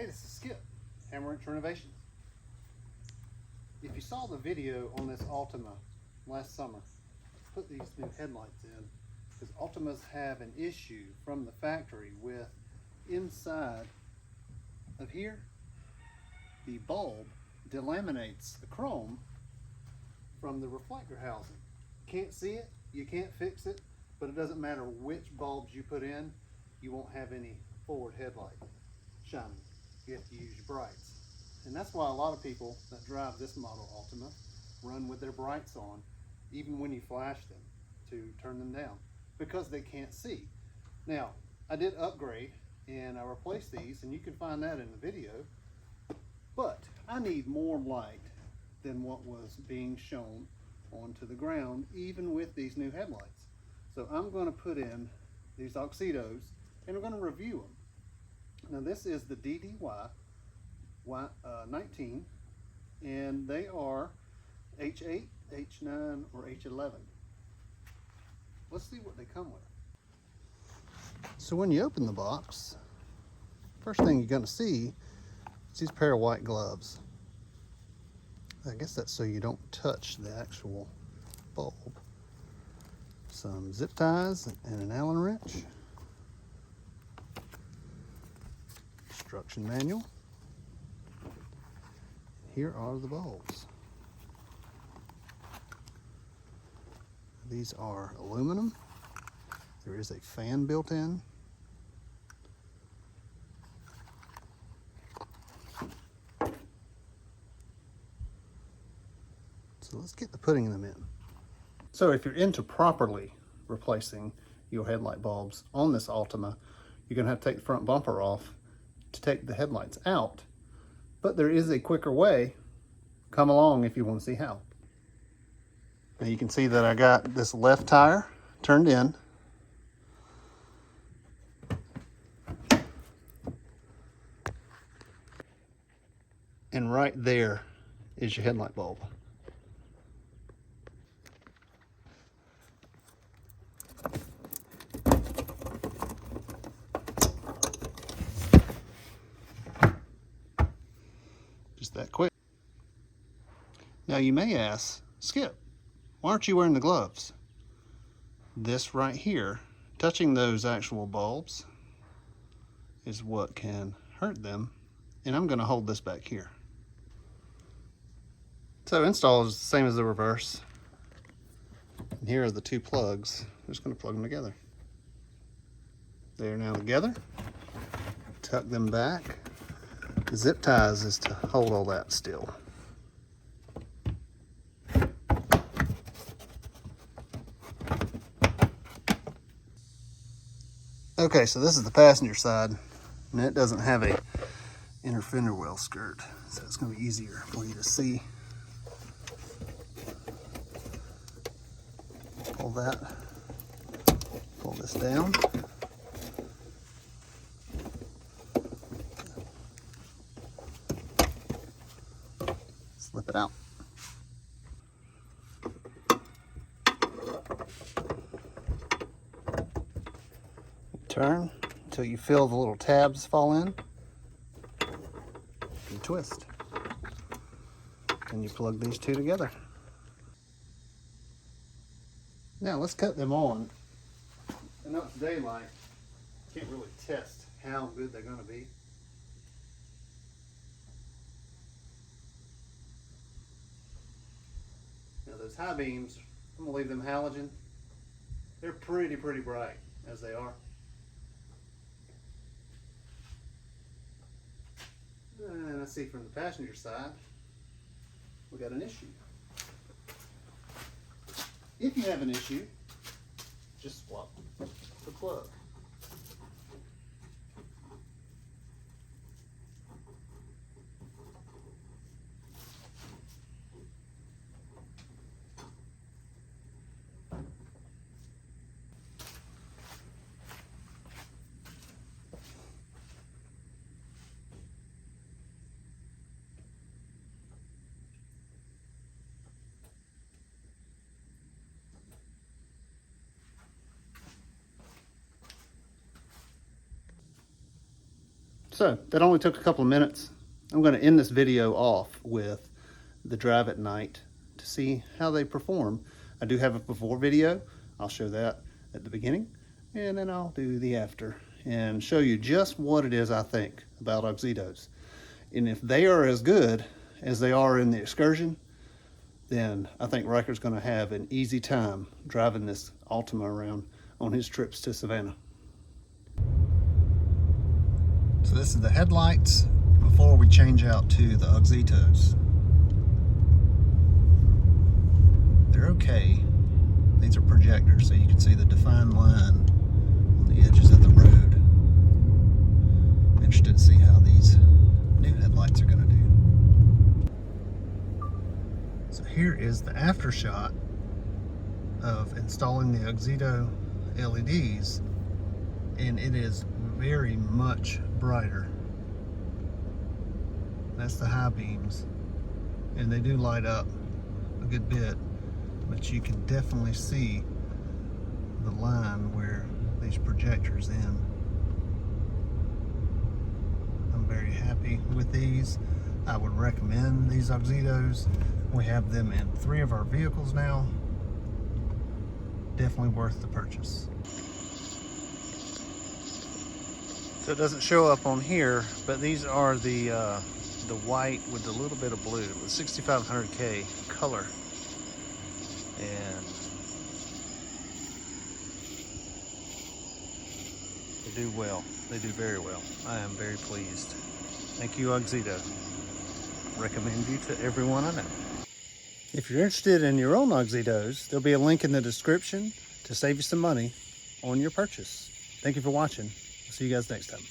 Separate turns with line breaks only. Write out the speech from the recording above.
Hey, this is Skip, Hammer Wrench Renovations. If you saw the video on this Altima last summer, put these new headlights in because Altimas have an issue from the factory with inside of here, the bulb delaminates the chrome from the reflector housing. Can't see it, you can't fix it, but it doesn't matter which bulbs you put in, you won't have any forward headlight shining. You have to use your brights. And that's why a lot of people that drive this model Altima run with their brights on, even when you flash them, to turn them down, because they can't see. Now, I did upgrade and I replaced these, and you can find that in the video, but I need more light than what was being shown onto the ground, even with these new headlights. So I'm going to put in these Auxitos and I'm going to review them. Now this is the DDY 19, and they are H8, H9, or H11. Let's see what they come with. So when you open the box, first thing you're going to see is these pair of white gloves. I guess that's so you don't touch the actual bulb. Some zip ties and an Allen wrench. Instruction manual. Here are the bulbs. These are aluminum. There is a fan built in. So let's get to putting them in. So if you're into properly replacing your headlight bulbs on this Altima, you're going to have to take the front bumper off to take the headlights out. But there is a quicker way. Come along if you want to see how. Now you can see that I got this left tire turned in. And right there is your headlight bulb. Just that quick. Now you may ask, Skip, why aren't you wearing the gloves? This right here, touching those actual bulbs, is what can hurt them. And I'm going to hold this back here. So install is the same as the reverse. And here are the two plugs. I'm just going to plug them together. They are now together. Tuck them back. The zip ties is to hold all that still. Okay, so this is the passenger side, and it doesn't have a inner fender well skirt, so it's going to be easier for you to see. Pull that, pull this down. Slip it out. Turn until you feel the little tabs fall in. And twist. And you plug these two together. Now let's cut them on. I know it's daylight. Can't really test how good they're going to be. Now those high beams, I'm going to leave them halogen. They're pretty bright as they are. And I see from the passenger side, we got an issue. If you have an issue, just swap the plug. So that only took a couple of minutes. I'm going to end this video off with the drive at night to see how they perform. I do have a before video. I'll show that at the beginning, and then I'll do the after and show you just what it is I think about Auxitos. And if they are as good as they are in the Excursion, then I think Riker's going to have an easy time driving this Altima around on his trips to Savannah. So this is the headlights before we change out to the Auxitos. They're okay. These are projectors, so you can see the defined line on the edges of the road. I'm interested to see how these new headlights are going to do. So here is the after shot of installing the Auxito LEDs, and it is very much brighter. That's the high beams, and they do light up a good bit, but you can definitely see the line where these projectors in. I'm very happy with these. I would recommend these Auxitos. We have them in 3 of our vehicles now. Definitely worth the purchase. So it doesn't show up on here, but these are the white with a little bit of blue, the 6500K color. And they do well. They do very well. I am very pleased. Thank you, Auxito. Recommend you to everyone I know. If you're interested in your own Auxitos, there'll be a link in the description to save you some money on your purchase. Thank you for watching. See you guys next time.